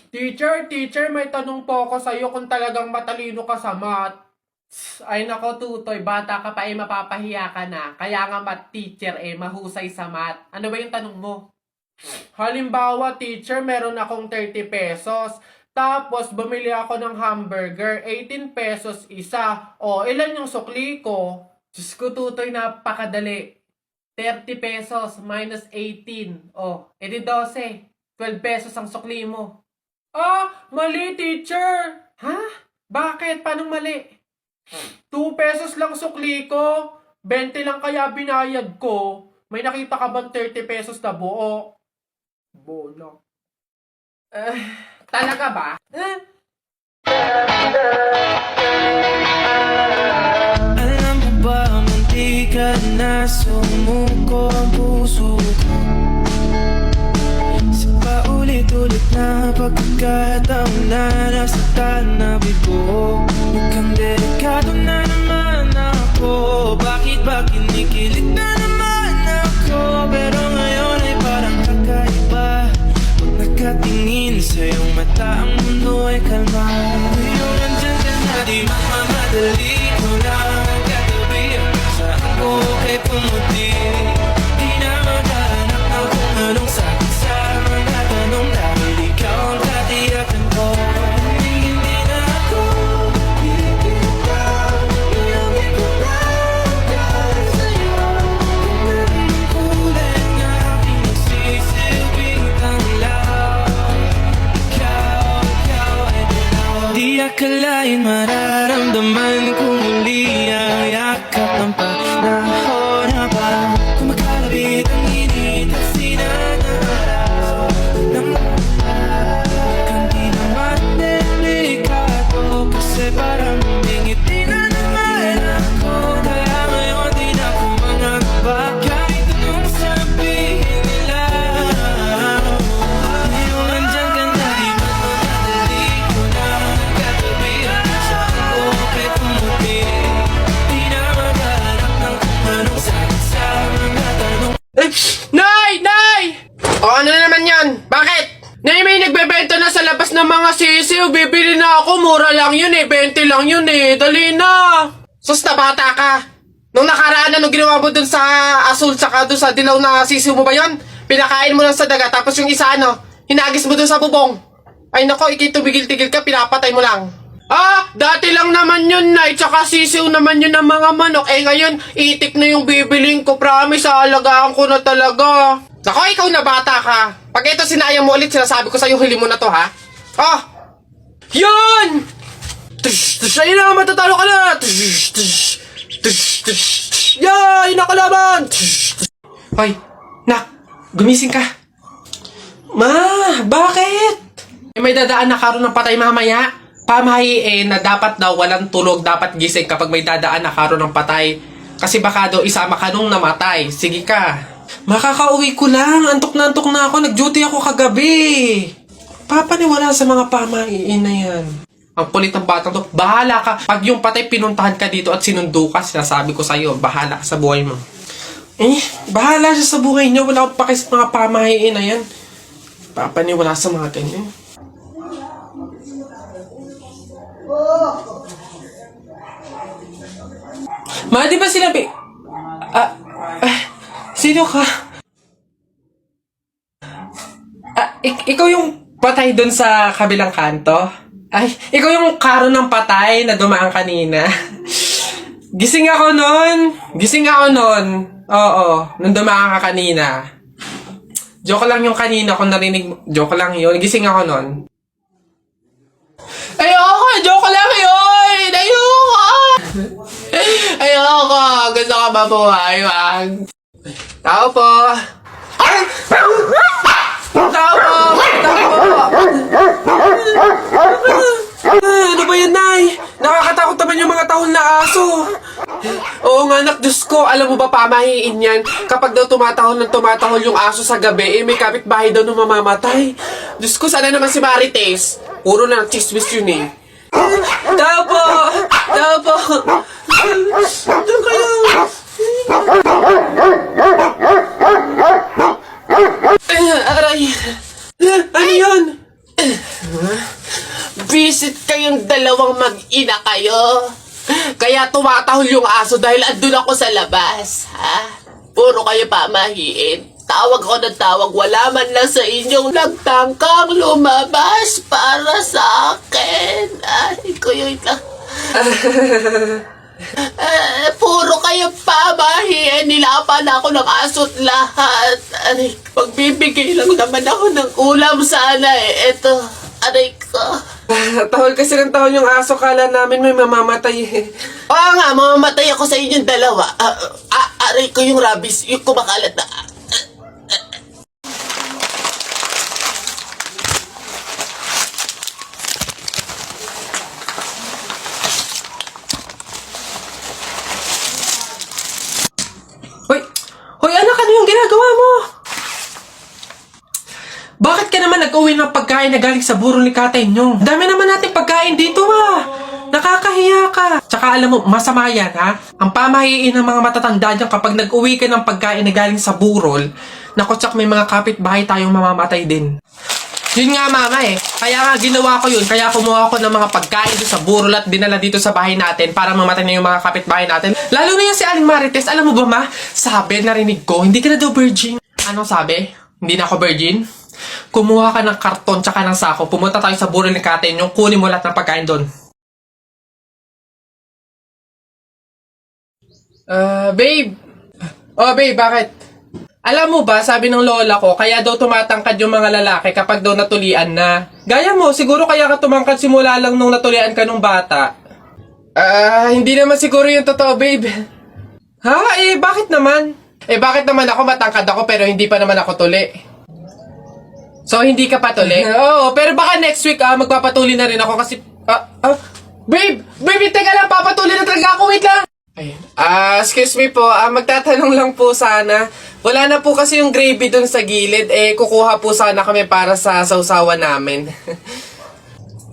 Teacher, may tanong po ako sa'yo kung talagang matalino ka sa math. Ay nako tutoy, bata ka pa mapapahiya ka na. Kaya nga math teacher mahusay sa math. Ano ba yung tanong mo? Halimbawa teacher, meron akong 30 pesos. Tapos bumili ako ng hamburger, 18 pesos isa. O ilan yung sukli ko? Diyos ko tutoy, napakadali. 30 pesos minus 18. O, edi 12. 12 pesos ang sukli mo. Ah, mali teacher. Ha? Bakit? Paano mali? 2 pesos lang sukli ko. 20 lang kaya binayad ko. May nakita ka bang 30 pesos na buo? Bola. Talaga ba? Alam mo ba, munti ka na sumuko ang puso ko. Sa paulit-ulit na pagkakataon na nasaktan na bigo. Mukhang delikado na naman ako. Bakit ba kinikilig na naman ako? Pero ngayon ay parang kakaiba. Pag nakatingin sa iyong mata, ang mundo ay kalma. Ngayon nandyan ka na, di magmamadali ko lang ang katabi. Saan ko kay pumuti? Di na maghanap na kung anong sakit sa mga tanong. Dahil ikaw ang katiyakan ko. Hindi na ako bibitaw. Iyong ikulang dahil sa'yo. Kung anong kulay ng aking nagsisilbing tanglaw. Ikaw ay dilaw. Di akalain mararamdaman kung muli ang yakap ng panahon habang kumakalapit ang init at sinanaraw ng mukhang di naman delikado. Kasi parang humingiti na naman ako. Kaya ngayon di na ako mangangamba kahit anong sabihin nila. Ngayon nandyan ka na, di magmamadali ko na ang katabi. Saan ko kay pumuti? Di na maghanap ng kung anong sakit sa mga tanong. Nay! O ano na naman yan? Bakit? Nay, may nagbebenta na sa labas ng mga sisiw. Bibili na ako. Mura lang yun 20 lang yun Dali na. Sus na bata ka. Nung nakaraan nung ginawa mo dun sa asul tsaka dun sa dilaw na sisiw mo ba yun? Pinakain mo lang sa daga tapos yung isa hinagis mo dun sa bubong. Ay nako, ikitumigil-tigil ka, pinapatay mo lang. Ah, dati lang naman yun, Nay. Tsaka sisiw naman yun ng mga manok. Ngayon, itik na yung bibiling ko. Promise, aalagaan ko na talaga. Nako, ikaw na bata ka. Pag ito sinayang mo ulit, sinasabi ko sa'yo, huli mo na to, ha? Oh! Yun! Ayun na, matatalo ka na! Yay! Nakalaban! Hoy, nak, gumising ka. Ma, bakit? May dadaan na karon ng patay mamaya. Pamahiin na dapat daw walang tulog, dapat gising kapag may dadaan na karon ng patay. Kasi baka daw isama ka nung namatay. Sige ka. Makakauwi ko lang. Antok na ako. Nag-duty ako kagabi. Papaniwala sa mga pamahiin na yan. Ang kulit ng batang to. Bahala ka. Pag yung patay pinuntahan ka dito at sinundo ka, sinasabi ko sa'yo, bahala ka sa buhay mo. Bahala siya sa buhay niyo. Wala akong paki sa mga pamahiin na yan. Papaniwala sa mga ganyan. Ma, di ba sinabi? Sino ka? Ikaw yung patay dun sa kabilang kanto? Ay, ikaw yung karo ng patay na dumaan kanina. Gising ako nun. Oo, nung dumaan ka kanina. Joke lang yung kanina kung narinig mo. Joke lang yun. Gising ako nun. Joke lang yun! Ayoko! Gusto ka mabuhay, wag. Tao po! Ano ba yan, Nay? Nakakatakot naman yung mga tahol na aso. Oo nga, anak, Diyos ko. Alam mo ba, pamahiin yan? Kapag daw tumatahol yung aso sa gabi, may kapitbahay daw nung mamamatay. Diyos ko, sana naman si Marites. Puro na chismis yun Tao po! Diyan kayo! Aray! Ano yun? Buisit kayong dalawang mag-ina kayo. Kaya tumatahol yung aso dahil andun ako sa labas, ha? Puro kayo pamahiin. Tawag ako ng tawag, wala man lang sa inyong nagtangkang lumabas para sa akin. Ay, kuya lang. Puro kayo pamahiin. Nilapan ako ng aso't lahat. Aray, pagbibigay lang naman ako ng ulam sana eh. Eto, aray ko. Tahol kasi ng tahol yung aso, kala namin may mamamatay eh. Oo nga, mamamatay ako sa inyong dalawa. Aray ko yung rabies, yung kumakalat na. Hoy! Hoy anak, ano yung ginagawa mo? Bakit ka naman nag-uwi ng pagkain na galing sa burol ni Katay nyo? Dami naman nating pagkain dito Nakakahiya ka. Tsaka alam mo, masama yan ha? Ang pamahiin ng mga matatanda dyan kapag nag-uwi ka ng pagkain na galing sa burol, naku tsak may mga kapitbahay tayong mamamatay din. Yun nga mama eh. Kaya nga ginawa ko yun. Kaya kumuha ko ng mga pagkain doon sa burol at dinala dito sa bahay natin para mamatay na yung mga kapitbahay natin. Lalo na yan si Aling Marites. Alam mo ba ma? Sabi, narinig ko, hindi ka na daw virgin. Anong sabi? Hindi na ako virgin? Kumuha ka ng karton tsaka ng sako. Pumunta tayo sa burol ni Katay yung kunin mo lahat ng pagkain doon. Babe. Oh, babe, bakit? Alam mo ba, sabi ng lola ko, kaya daw tumatangkad yung mga lalaki kapag daw natulian na. Gaya mo, siguro kaya ka tumangkad simula lang nung natulian ka nung bata. Hindi naman siguro yung totoo, babe. Ha? Bakit naman? Bakit naman ako matangkad ako pero hindi pa naman ako tuli? So, hindi ka patuli? Oo, pero baka next week, magpapatuli na rin ako kasi... Babe! Babe, teka lang, papatuli na talaga ako, wait lang! Excuse me po, magtatanong lang po sana. Wala na po kasi yung gravy dun sa gilid, kukuha po sana kami para sa sausawan namin.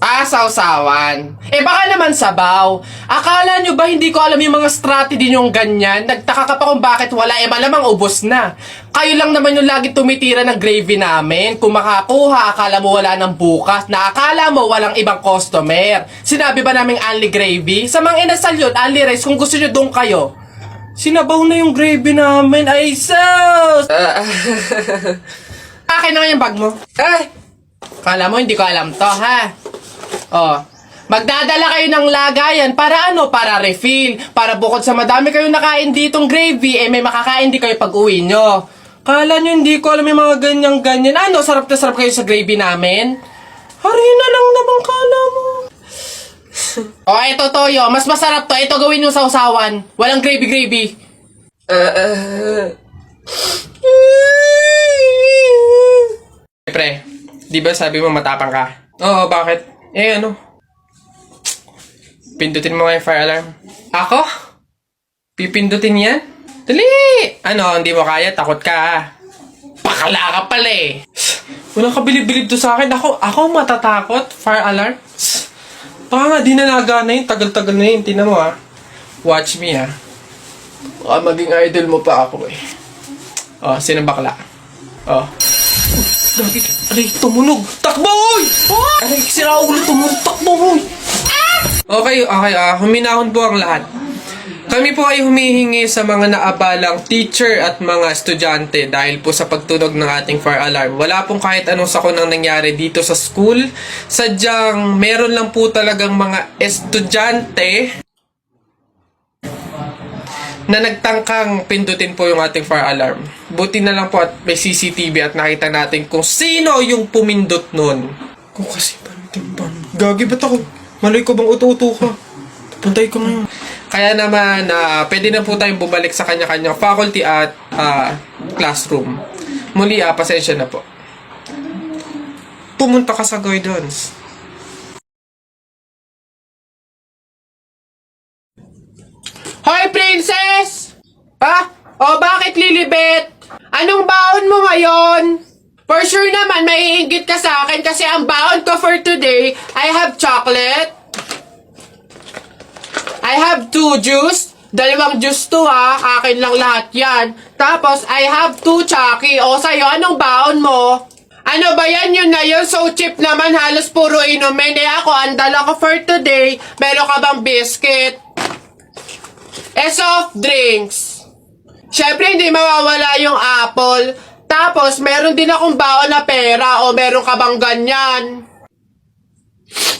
Sausawan. Baka naman sabaw. Akala nyo ba hindi ko alam yung mga strategy nyong ganyan? Nagtaka ka pa kung bakit wala, malamang ubos na. Kayo lang naman yung lagi tumitira ng gravy namin. Kung makakuha, akala mo wala ng bukas, na akala mo walang ibang customer. Sinabi ba naming only gravy? Sa mga inasal yun, only rice, kung gusto nyo doon kayo. Sinabaw na yung gravy namin, ay sus! Akin na nga yung bag mo. Kala mo hindi ko alam to, ha? Magdadala kayo ng lagayan para ano? Para refill. Para bukod sa madami kayong nakain ditong gravy, may makakain di kayo pag-uwi nyo. Kala nyo hindi ko alam yung mga ganyan-ganyan. Ano? Sarap na sarap kayo sa gravy namin? Harina lang naman kala mo. Ito toyo. Mas masarap to. Ito gawin nyo sa usawan. Walang gravy-gravy. Pre, di ba sabi mo matapang ka? Oo, bakit? Ano? Pindutin mo nga yung fire alarm. Ako? Pipindutin yan? Dali! Ano, hindi mo kaya? Takot ka. Pakala ka pala eh. Walang kabilib-bilib to sa akin. Ako matatakot? Fire alarm? Baka nga di nalaga na yun. Tagal-tagal na yun. Tingnan mo Watch me Baka maging idol mo pa ako eh. Sino bakla? Dagi, aray, tumunog. Takbo, oy! Aray, sira ulo, tumunog. Takbo, oy! Okay, huminahon po ang lahat. Kami po ay humihingi sa mga naabalang teacher at mga estudyante dahil po sa pagtunog ng ating fire alarm. Wala pong kahit anong sakunang nangyari dito sa school. Sadyang meron lang po talagang mga estudyante na nagtangkang pindutin po yung ating fire alarm. Buti na lang po at may CCTV at nakita natin kung sino yung pumindot nun. Kung kasi pantimpan. Gagi, ba't ako? Maloy ko bang uto-uto ka? Puntay ko ngayon. Kaya naman, pwede na po tayong bumalik sa kanya-kanyang faculty at classroom. Muli, pasensya na po. Pumunta ka sa guidance. Hoy, princess! Bakit Lilibet? Anong baon mo ngayon? For sure naman, maiinggit ka sa akin kasi ang baon ko for today, I have chocolate. I have 2 juice. 2 juice to akin lang lahat yan. Tapos, I have 2 Chucky. Sa'yo, anong baon mo? Ano ba yan? Yun na yun. So cheap naman. Halos puro inumin. Eh ako, ang dala ko for today. Meron ka bang biscuit? Soft drinks. Syempre, hindi mawawala yung apple. Tapos, meron din akong baon na pera. O meron ka bang ganyan?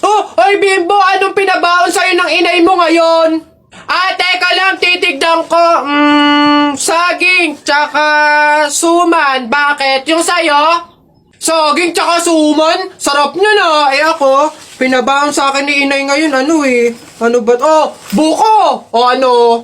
Oh, ay Bimbo, anong pinabaon sa'yo ng inay mo ngayon? Teka lang, titignan ko. Saging, tsaka suman. Bakit? Yung sa'yo? Saging tsaka suman? Sarap nyo na. Eh ako, pinabaon sa akin ni inay ngayon. Ano ba? Oh, buko! O ano?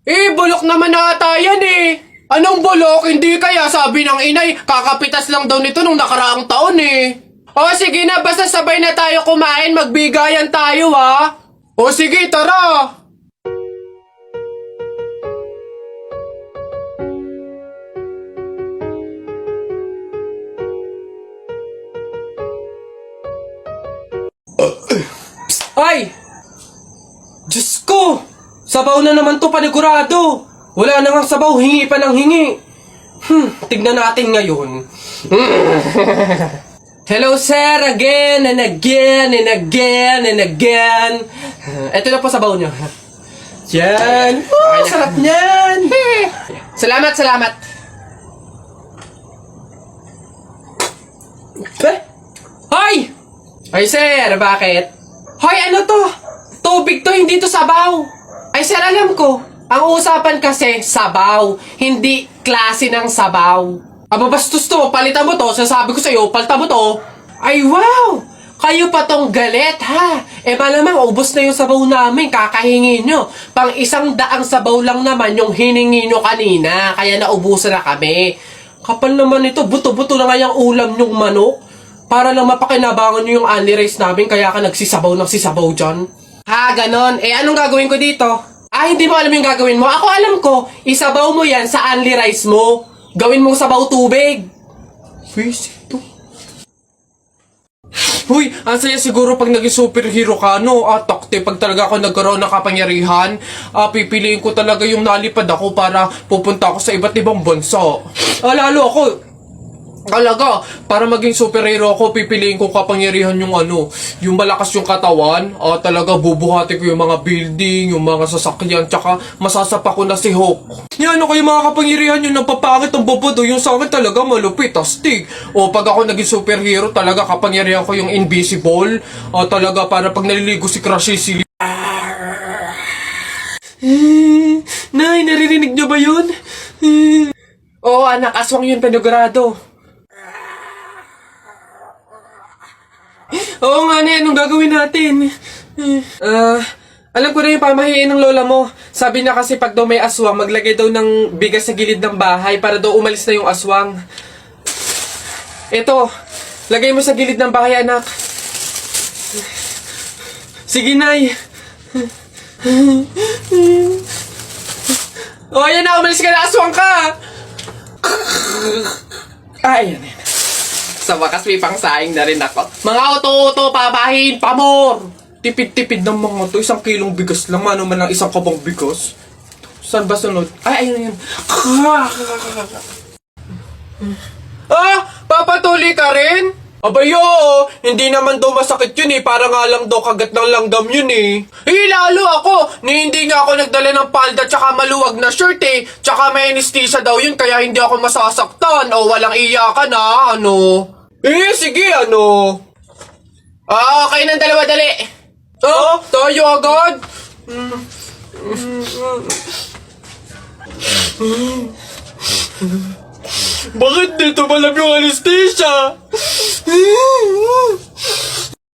Bulok naman ata yan eh. Anong bulok? Hindi kaya sabi ng inay, kakapitas lang daw nito nung nakaraang taon eh. O sige na, basta sabay na tayo kumain, magbigayan tayo ha. O sige, tara. Ay! Diyos ko! Sabaw na naman to, panigurado! Wala na nga sabaw, hingi pa ng hingi. Tignan natin ngayon. Hello sir, again and again and again and again. Ito na po sabaw nyo. Yan. Oh, sarap niyan. Salamat, salamat. Hoy! Ay sir, bakit? Hoy, ano to? Tubig to, hindi to sabaw. Ay sir, alam ko. Ang usapan kasi, sabaw. Hindi klase ng sabaw. Aba, bastos to. Palitan mo to. Sasabi ko sa'yo, palitan mo to. Ay, wow! Kayo pa tong galit, ha? Malamang ubos na yung sabaw namin. Kakahingi nyo. Pang 100 sabaw lang naman yung hiningi nyo kanina. Kaya naubusan na kami. Kapal naman ito. Buto-buto na nga yung ulam nyong manok. Para lang mapakinabangan nyo yung only rice namin. Kaya ka nagsisabaw ng sisabaw dyan. Ha, ganon. Anong gagawin ko dito? Hindi mo alam yung gagawin mo. Ako alam ko. Isabaw mo yan sa only rice mo. Gawin mong sabaw tubig. Ito. Huy, ang saya siguro pag naging superhero ka, no? Takte, pag talaga ako nagkaroon ng kapangyarihan, pipiliin ko talaga yung nalipad ako para pupunta ako sa iba't ibang bansa. Lalo ako, talaga, para maging superhero ako, pipiliin ko kapangyarihan yung yung malakas yung katawan, talaga bubuhati ko yung mga building, yung mga sasakyan, tsaka masasapa ko na si Hulk. Yan, kayo mga kapangyarihan yung napapangit ang bobodo, yung sa akin talaga malupit, astig. O pag ako naging superhero, talaga kapangyarihan ko yung invisible, talaga para pag naliligo si Crush si Nay, naririnig niyo ba yun? Oo, anak, aswang yun, panigurado. Oo nga na, anong gagawin natin? Alam ko na yung pamahiin ng lola mo. Sabi niya kasi pag daw may aswang, maglagay daw ng bigas sa gilid ng bahay para daw umalis na yung aswang. Ito, lagay mo sa gilid ng bahay, anak. Sige, Nay. Ayan na, umalis ka na, aswang ka! Ayan. Sa wakas may pangsaing na rin ako. Mga oto-oto, papahin, pamor! Tipid-tipid ng mga to. 1 kilong bigas lang. Ano man lang 1 kabang bigas. Saan ba sunod? Ayun. Papatuloy ka rin? Abay, oo. Hindi naman daw masakit yun eh. Para nga lang daw kagat ng langgam yun eh. Lalo ako. Hindi nga ako nagdala ng palda tsaka maluwag na shirt eh. Tsaka may anesthesia daw yun kaya hindi ako masasaktan. O walang iyakan ha. Sige, okay ng dalawa, dali. Tayo agad. Bakit dito malam yung anesthesia?